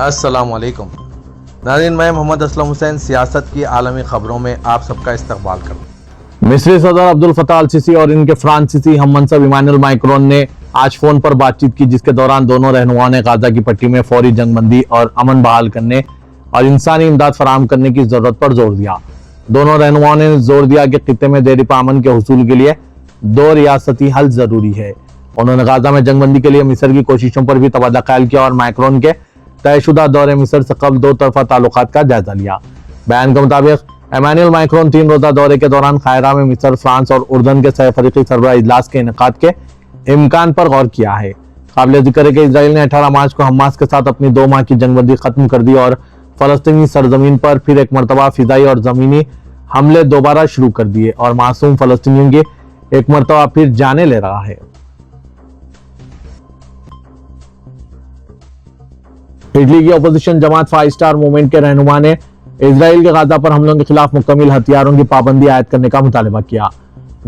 अस्सलाम वालेकुम नाज़रीन, मैं मोहम्मद असलम हुसैन सियासत की आलमी खबरों में आप सबका इस्तकबाल करता हूँ। मिस्री सदर अब्दुल फताह अल सीसी और इनके फ्रांसीसी हममनसब इमानुएल मैक्रोन ने आज फोन पर बातचीत की, जिसके दौरान दोनों रहनुमाओं ने गाजा की पट्टी में फौरी जंगबंदी और अमन बहाल करने और इंसानी इमदाद फराहम करने की जरूरत पर जोर दिया। दोनों रहनुमाओं ने जोर दिया कि खित्ते में देरीपा अमन के हुसूल के लिए दो रियासती हल जरूरी है। उन्होंने गाजा में जंगबंदी के लिए मिस्र की कोशिशों पर भी तबादला ख्याल किया और मैक्रोन के तयशुदा दौरे मिस्र से कबल दो तरफा ताल्लुकात का जायजा लिया। बयान के मुताबिक इमानुएल मैक्रोन 3 रोजा दौरे के दौरान कायरा में मिस्र, फ्रांस और उर्दन के सहफरीकी सरबराह इजलास के इनेकाद के इम्कान पर गौर किया है। काबिल जिक्र है कि इसराइल ने 18 मार्च को हमास के साथ अपनी 2 माह की जंगबंदी खत्म कर दी और फलस्तीनी सरजमीन पर फिर एक मरतबा फिजाई और जमीनी हमले दोबारा शुरू कर दिए और मासूम फलस्तीनियों की एक मरतबा फिर जाने ले रहा है। इटली की अपोजिशन जमात 5 स्टार मूवमेंट के रहनुमा ने इजराइल के गाजा पर हमलों के खिलाफ मुकम्मल हथियारों की पाबंदी आयद करने का मुतालबा किया।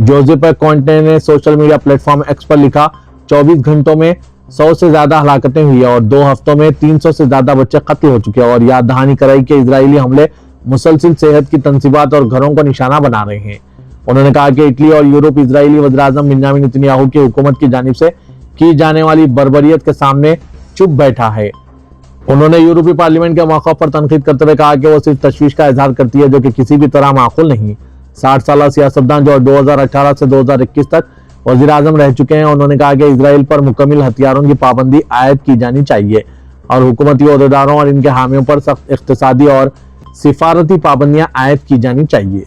जोसेप कॉन्टे ने सोशल मीडिया प्लेटफॉर्म एक्स पर लिखा, 24 घंटों में 100 से ज्यादा हलाकतें हुई है और 2 हफ्तों में 300 से ज्यादा बच्चे कत्ल हो चुके हैं और याद दहानी कराई कि इजरायली हमले मुसलसिल सेहत की तंसीबात और घरों को निशाना बना रहे हैं। उन्होंने कहा कि इटली और यूरोप इजरायली वज़ीर-ए-आज़म बेंजामिन नेतन्याहू की हुकूमत की जानिब से की जाने वाली बर्बरियत के सामने चुप बैठा है। उन्होंने यूरोपीय पार्लियामेंट के मौक़िफ़ पर तनकीद करते हुए कहा कि वो सिर्फ तशवीश का इजहार करती है, जो कि किसी भी तरह माकूल नहीं। 60 साल सियासतदान जो 2018 से 2021 तक वज़ीर-ए-आज़म रह चुके हैं, उन्होंने कहा कि इजराइल पर मुकम्मल हथियारों की पाबंदी आयद की जानी चाहिए और हुकूमती ओहदेदारों और इनके हामियों पर सख्त इक़्तिसादी और सिफारती पाबंदियां आयद की जानी चाहिए।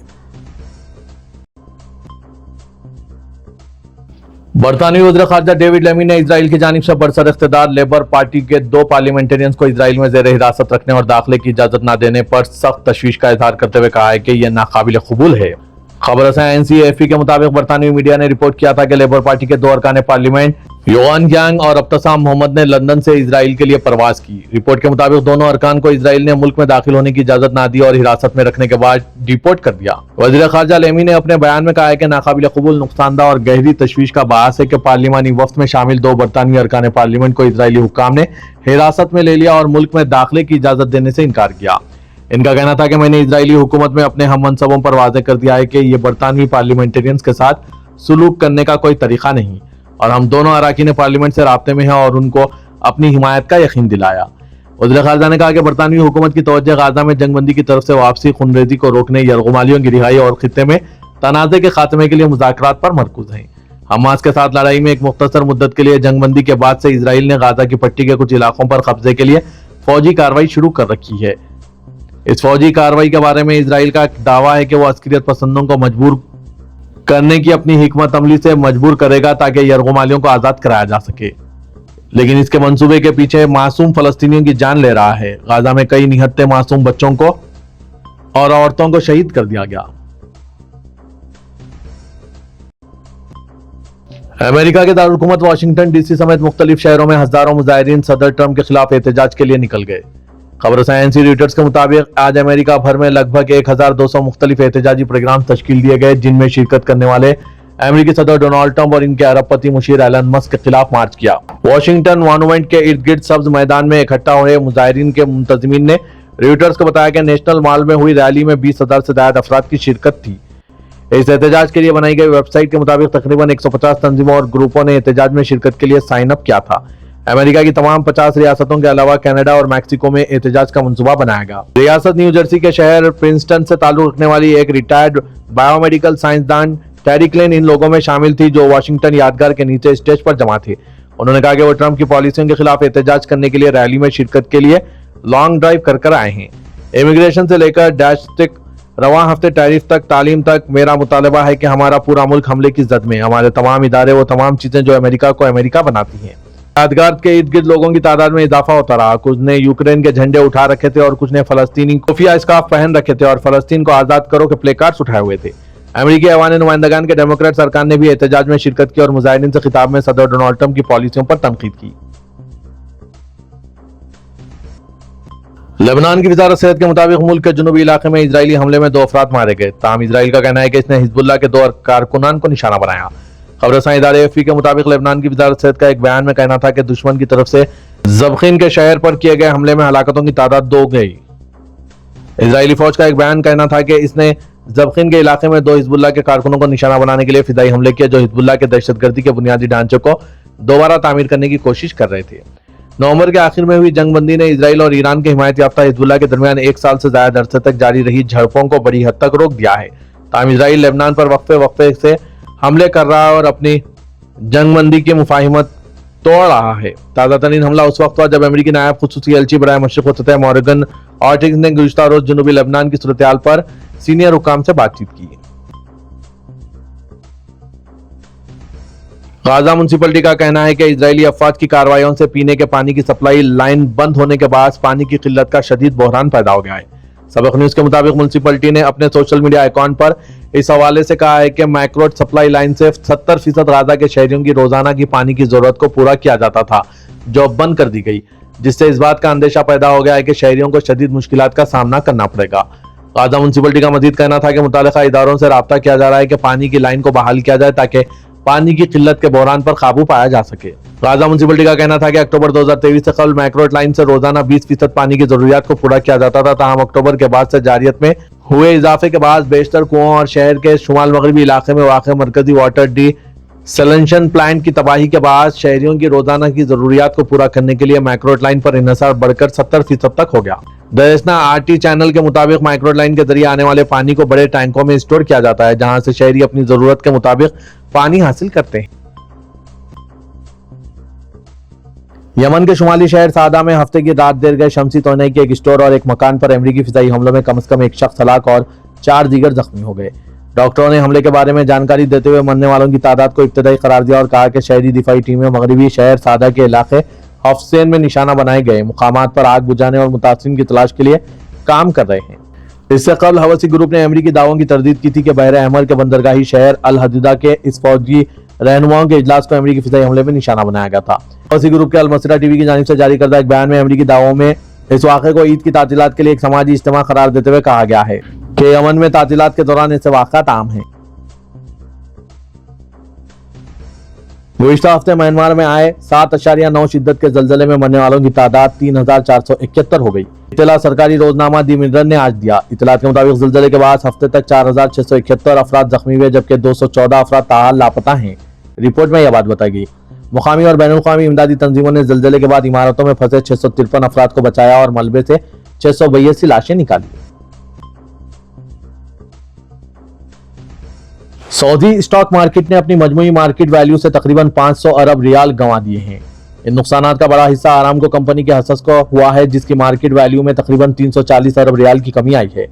बरतानवी वज़ीर ख़ारजा डेविड लेमी ने इजराइल की जानिब से बरसर इख्तिदार लेबर पार्टी के 2 पार्लियामेंटेरियंस को इजराइल में ज़ेर हिरासत रखने और दाखिले की इजाजत न देने पर सख्त तशवीश का इजहार करते हुए कहा है कि यह नाकाबिल कबूल है। खबर NCAFE के मुताबिक बरतानवी मीडिया ने रिपोर्ट किया था कि लेबर पार्टी के 2 अरकान पार्लियामेंट योआन यांग और अब्तसाम मोहम्मद ने लंदन से इजराइल के लिए परवाज की। रिपोर्ट के मुताबिक दोनों अरकान को इजराइल ने मुल्क में दाखिल होने की इजाजत ना दी और हिरासत में रखने के बाद डिपोर्ट कर दिया। वज़ीर ख़ारजा लेमी ने अपने बयान में कहा है कि नाकाबिल कबूल, नुकसानदा और गहरी तशवीश का बायस है कि पार्लिमानी वफ्द में शामिल 2 बरतानवी अरकान पार्लियामेंट को इजरायली हुक्काम ने हिरासत में ले लिया और मुल्क में दाखिले की इजाजत देने से इनकार किया। इनका कहना था कि मैंने इजरायली हुकूमत में अपने हम मनसबों पर वाज़ेह कर दिया है कि ये बरतानवी पार्लियामेंटेरियंस के साथ सुलूक करने का कोई तरीका नहीं और हम दोनों अरकान पार्लियामेंट से राब्ते में हैं और उनको अपनी हिमायत का यकीन दिलाया। वज़ीर ख़ारजा ने कहा कि बरतानवी हुकूमत की तवज्जो गाजा में जंगबंदी की तरफ से वापसी, खूनरेज़ी को रोकने, यरगुमालियों की रिहाई और खित्ते में तनाज़े के खात्मे के लिए मुज़ाकरात पर मरकूज हैं। हमास के साथ लड़ाई में एक मुख्तसर मुद्दत के लिए जंगबंदी के बाद से इजराइल ने गाजा की पट्टी के कुछ इलाकों पर कब्जे के लिए फौजी कार्रवाई शुरू कर रखी है। इस फौजी कार्रवाई के बारे में इजराइल का दावा है कि वो अस्करियत पसंदों को मजबूर करने की अपनी हिकमत अमली से मजबूर करेगा ताकि यरगुमालियों को आजाद कराया जा सके, लेकिन इसके मंसूबे के पीछे मासूम फलस्तीनियों की जान ले रहा है। गाजा में कई निहत्ते मासूम बच्चों को और औरतों को शहीद कर दिया गया। अमेरिका के दारुल-हुकूमत वाशिंगटन DC समेत मुख्तलिफ शहरों में हजारों मुजाहिरीन सदर ट्रंप के खिलाफ एहतजाज के लिए निकल गए। खबर NC रॉयटर्स के मुताबिक आज अमेरिका भर में लगभग 1200 मुख्तलिफ एहतजाजी प्रोग्राम तश्कील दिए गए, जिनमें शिरकत करने वाले अमेरिकी सदर डोनाल्ड ट्रंप और इनके अरबपति मुशीर एलन मस्क के खिलाफ मार्च किया। वॉशिंगटन मॉन्यूमेंट के इर्द गिर्द सब्ज मैदान में इकट्ठा हुए मुजाहिरीन के मुंतजिमीन ने रॉयटर्स को बताया कि नेशनल मॉल में हुई रैली में 20,000 से ज्यादा अफराद की शिरकत थी। इस एहतजाज के लिए बनाई गई वेबसाइट के मुताबिक तकरीबन 150 तंजीमों और ग्रुपों ने एहतजाज में शिरकत के लिए साइन अप किया था। अमेरिका की तमाम 50 रियासतों के अलावा कनाडा और मैक्सिको में एहतजाज का मंसूबा बनाया गया। रियासत न्यू जर्सी के शहर प्रिंसटन से ताल्लुक रखने वाली एक रिटायर्ड बायोमेडिकल साइंसदान टेरी क्लेन इन लोगों में शामिल थी जो वाशिंगटन यादगार के नीचे स्टेज पर जमा थे। उन्होंने कहा कि वो ट्रंप की पॉलिसियों के खिलाफ एहतजाज करने के लिए रैली में शिरकत के लिए लॉन्ग ड्राइव कर आए हैं। इमिग्रेशन से लेकर डैश तक, रवां हफ्ते टैरिफ तक, तालीम तक, मेरा मुतालबा है कि हमारा पूरा मुल्क हमले की जद में। हमारे तमाम इदारे, वो तमाम चीजें जो अमेरिका को अमेरिका बनाती हैं। यादगार के इर्द गिर्द लोगों की तादाद में इजाफा होता रहा। कुछ ने यूक्रेन के झंडे उठा रखे थे और कुछ ने फलस्तीनी खुफिया स्कार्फ पहन रखे थे और फलस्तीन को आजाद करो के प्ले कार्ड्स उठाए हुए थे। अमेरिकी ऐवान नुमाइंदगान के डेमोक्रेट सरकार ने भी एहतजाज में शिरकत की और मुजाहिरीन से खिताब में सदर डोनाल्ड ट्रंप की पॉलिसियों पर तनकीद की। लेबनान की वजारत सेहत के मुताबिक मुल्क के जुनूबी इलाके में इजरायली हमले में 2 अफराद मारे गए। ताहम इजराइल का कहना है कि इसने हिजबुल्लाह के 2 कारकुनान को निशाना बनाया। खबरसां इदारे AFP के मुताबिक लेबनान की वजारत सेहत का एक बयान में कहना था कि दुश्मन की तरफ से ज़बखीन के शहर पर किए गए हमले में हलाकतों की तादाद 2 गई। इजरायली फौज का एक बयान कहना था कि इसने ज़बखीन के इलाके में 2 हिजबुल्लाह के कारकुनों को निशाना बनाने के लिए फिदाई हमले किए जो हिजबुल्लाह के दहशतगर्दी के बुनियादी ढांचे को दोबारा तामीर करने की कोशिश कर रहे थे। नवंबर के आखिर में हुई जंगबंदी ने इजराइल और ईरान के हिमायत याफ्ता हिजबुल्लाह के दरमियान 1 साल से ज्यादा अरसे तक जारी रही झड़पों को बड़ी हद तक रोक दिया है। ताहम इजराइल लेबनान पर वक्फे से हमले कर रहा है और अपनी जंगबंदी की मुफाहिमत तोड़ रहा है। ताज़ा तरीन हमला उस वक्त हुआ जब अमेरिकी नायब खुसूसी एलची बराए मशरिक़ व सतह मॉर्गन ऑर्टिग्स ने गुज़िश्ता रोज जनूबी लेबनान की सूरत-ए-हाल पर सीनियर हुकाम से बातचीत की। गाजा म्युनिसिपलिटी का कहना है कि इजरायली अफवाज की कार्रवाइयों से पीने के पानी की सप्लाई लाइन बंद होने के बाद पानी की किल्लत का शदीद बहरान पैदा हो गया है। सबक न्यूज के मुताबिक म्युनिसिपलिटी ने अपने सोशल मीडिया अकाउंट पर इस हवाले से कहा है कि मैक्रोड सप्लाई लाइन से 70% गाजा के शहरियों की रोजाना की पानी की जरूरत को पूरा किया जाता था, जो बंद कर दी गई, जिससे इस बात का अंदेशा पैदा हो गया है कि शहरियों को शदीद मुश्किलात का सामना करना पड़ेगा। गाजा म्युनिसिपलिटी का मजीद कहना था कि मुताल्लिका इदारों से राब्ता किया जा रहा है कि पानी की लाइन को बहाल किया जाए ताकि पानी की किल्लत के बहरान पर काबू पाया जा सके। गाजा म्युनिसिपलिटी का कहना था कि अक्टूबर 2023 से कबल मैक्रोड लाइन से रोजाना 20% पानी की जरूरियात को पूरा किया जाता था। ताहम अक्टूबर के बाद से जारियत में हुए इजाफे के बाद बेशतर कुओं और शहर के शुमाल मगरबी इलाके में वाक़ मरकजी वाटर डिसैलिनेशन प्लांट की तबाही के बाद शहरियों की रोजाना की जरूरियात को पूरा करने के लिए मैक्रोड लाइन पर इन्हिसार बढ़कर 70% तक हो गया। दरअसल आरटी चैनल के मुताबिक मैक्रोड लाइन के जरिए आने वाले पानी को बड़े टैंकों में स्टोर किया जाता है, जहां से शहरी अपनी जरूरत के मुताबिक पानी हासिल करते हैं। यमन के शुमाली शहर सादा में हफ्ते की रात देर गए शमसी तोड़ने के एक स्टोर और एक मकान पर अमेरिकी फिजाई हमलों में कम से कम 1 शख्स हलाक और 4 दीगर जख्मी हो गए। डॉक्टरों ने हमले के बारे में जानकारी देते हुए मरने वालों की तादाद को इब्तदाई करार दिया और कहा कि शहरी दिफाई टीमें मगरबी शहर सादा के इलाके हफ्सेन में निशाना बनाए गए मुकामात पर आग बुझाने और मुतासिरीन की तलाश के लिए काम कर रहे हैं। इससे कबल हवसी ग्रुप ने अमेरिकी दावों की तरदीद की थी कि बहर अहमर के बंदरगाही शहर अल हदीदा के इस फौजी रहनुमाओं के इजलास को अमेरिकी फिजाई हमले में निशाना बनाया गया था। हवसी ग्रुप के अल मसीरा टीवी की जानिब से जारी करदा एक बयान में अमेरिकी दावों में इस वाक़े को ईद की तातीलात के लिए एक समाजी इज्तिमा करार देते हुए कहा गया है कि यमन में तातीलात के दौरान ऐसे वाक़ात आम हैं। गुज़िश्ता हफ्ते म्यांमार में आए 7.9 शिद्दत के जल्जले में मरने वालों की तादाद 3,471 हो गई। इत्तला सरकारी रोजनामा दी मिरर ने आज दिया। इत्तलात के मुताबिक जल्जले के बाद हफ्ते तक 4,671 अफराद जख्मी हुए जबकि 214 अफराद ताहाल लापता हैं। रिपोर्ट में यह बात बताई गई। मुकामी और बैनुल-अक़वामी इमदादी तंजीमों ने जल्जले के बाद इमारतों में फंसे 653 अफराद को बचाया और मलबे से 682 लाशें निकाली। सऊदी स्टॉक मार्केट ने अपनी मजमूई मार्केट वैल्यू से तकरीबन 500 अरब रियाल गंवा दिए हैं। इन नुकसानात का बड़ा हिस्सा आरामको कंपनी के हसस को हुआ है, जिसकी मार्केट वैल्यू में तकरीबन 340 अरब रियाल की कमी आई है।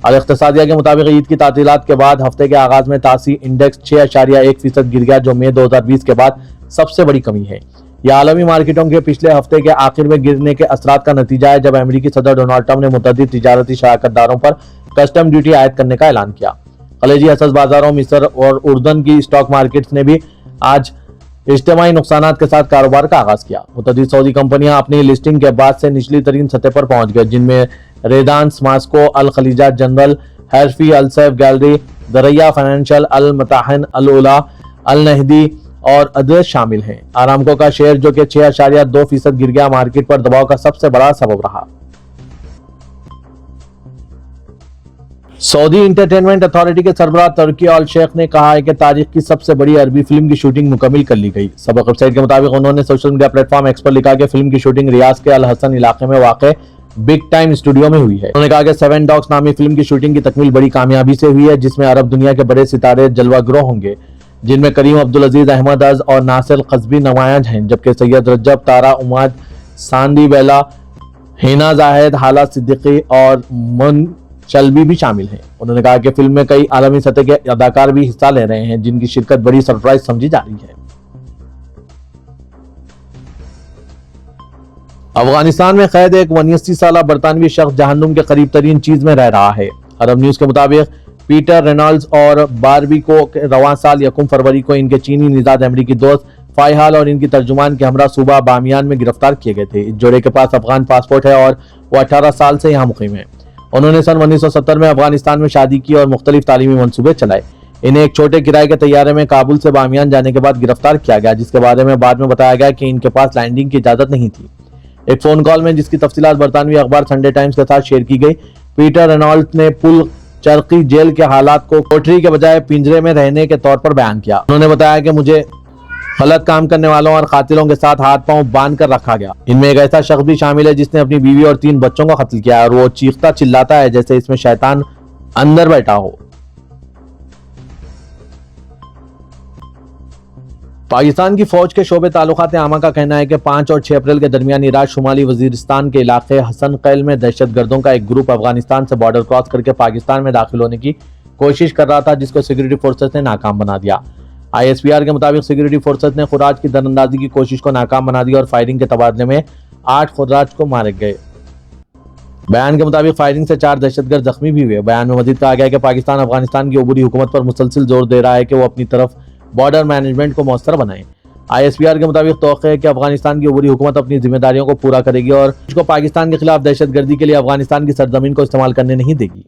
अल-इक़्तिसादिया के मुताबिक ईद की तातीलात के बाद हफ्ते के आगाज में तासी इंडेक्स 6.1% गिर गया, जो मई 2020 के बाद सबसे बड़ी कमी है। यह आलमी मार्केटों के पिछले हफ्ते के आखिर में गिरने के असरात का नतीजा है, जब अमेरिकी सदर डोनाल्ड ट्रंप ने मुतअद्दिद तिजारती शराकतदारों पर कस्टम ड्यूटी आयद करने का ऐलान किया। खलीजी हसस बाजारों, मिस्र और उर्दन की स्टॉक मार्केट्स ने भी आज इज्तिमाई नुकसानात के साथ कारोबार का आगाज किया। मुतअद्दिद सऊदी कंपनियां अपनी लिस्टिंग के बाद से निचली तरीन सतह पर पहुंच गए, जिनमें रेदान, मास्को, अल खलीजा जनरल, हैरफी, अल सैफ गैलरी, दरैया फाइनेंशियल, अल मताहन, अल उला, अल नहदी और अदरस शामिल हैं। आरामको का शेयर जो कि 6.2% गिर गया, मार्केट पर दबाव का सबसे बड़ा सबब रहा। सऊदी इंटरटेनमेंट अथॉरिटी के सरबराह तुर्की अल शेख ने कहा है कि तारीख की सबसे बड़ी अरबी फिल्म की शूटिंग मुकम्मल कर ली गई। सबक वेबसाइट के मुताबिक उन्होंने सोशल मीडिया प्लेटफॉर्म एक्स पर लिखा कि फिल्म की शूटिंग रियाज के अल हसन इलाके में वाक़ बिग टाइम स्टूडियो में हुई है। उन्होंने कहा कि 7 डॉग्स नामी फिल्म की शूटिंग की तकमील बड़ी कामयाबी से हुई है, जिसमें अरब दुनिया के बड़े सितारे जलवाग्रो होंगे, जिनमें करीम अब्दुल अजीज, अहमद अज और नासिर कस्बी नमायां हैं, जबकि सैयद रजब, तारा उमाद, सांदी बेला, हिना जाहिद, हाला सिद्दीकी और मन चलबी भी शामिल हैं। उन्होंने कहा कि फिल्म में कई आलमी सतह के अदाकार भी हिस्सा ले रहे हैं, जिनकी शिरकत बड़ी सरप्राइज समझी जा रही है। अफगानिस्तान में कैद एक 89 साला बरतानवी शख्स जहन्नुम के करीब तरीन चीज में रह रहा है। अरब न्यूज के मुताबिक पीटर रेनॉल्ड्स और बारबी को रवां साल 1 फरवरी को इनके चीनी निजाद अमरीकी दोस्त फाइहाल और इनकी तर्जुमान के हमरा सूबा बामियान में गिरफ्तार किए गए थे। इस जोड़े के पास अफगान पासपोर्ट है और वो 18 साल से यहाँ मुकीम है। उन्होंने सन 1970 में अफगानिस्तान में शादी की और मुख्तलिफ तालीमी मंसूबे चलाए। इन्हें एक छोटे किराए के तैयारे में काबुल से बामियान जाने के बाद गिरफ्तार किया गया, जिसके बारे में बाद में बताया गया कि इनके पास लैंडिंग की इजाजत नहीं थी। ایک فون کال میں جس کی تفصیلات برطانوی اخبار سنڈے ٹائمز کے ساتھ شیئر کی گئی، پیٹر رینالڈ نے پل چرقی جیل کے حالات کو کوٹری کے بجائے پنجرے میں رہنے کے طور پر بیان کیا۔ انہوں نے بتایا کہ مجھے غلط کام کرنے والوں اور قاتلوں کے ساتھ ہاتھ پاؤں باندھ کر رکھا گیا۔ ان میں ایک ایسا شخص بھی شامل ہے جس نے اپنی بیوی اور 3 بچوں کا قتل کیا ہے، اور وہ چیختا چلاتا ہے جیسے اس میں شیطان اندر بیٹھا ہو۔ پاکستان کی فوج کے شعبے تعلقات عامہ کا کہنا ہے کہ 5 اور 6 اپریل کے درمیانی رات شمالی وزیرستان کے علاقے حسن قیل میں دہشت گردوں کا ایک گروپ افغانستان سے بارڈر کراس کر کے پاکستان میں داخل ہونے کی کوشش کر رہا تھا، جس کو سیکورٹی فورسز نے ناکام بنا دیا۔ ISPR کے مطابق سیکورٹی فورسز نے خوراک کی دراندازی کی کوشش کو ناکام بنا دیا اور فائرنگ کے تبادلے میں 8 خوراک کو مارے گئے۔ بیان کے مطابق فائرنگ سے 4 دہشت گرد زخمی بھی ہوئے۔ بیان میں مزید کہا گیا کہ پاکستان افغانستان کی عبوری حکومت پر مسلسل زور دے رہا ہے کہ وہ اپنی طرف بارڈر مینجمنٹ کو مؤثر بنائے۔ ISPR کے مطابق توقع ہے کہ افغانستان کی عبوری حکومت اپنی ذمہ داریوں کو پورا کرے گی اور اس کو پاکستان کے خلاف دہشت گردی کے لیے افغانستان کی سرزمین کو استعمال کرنے نہیں دے گی۔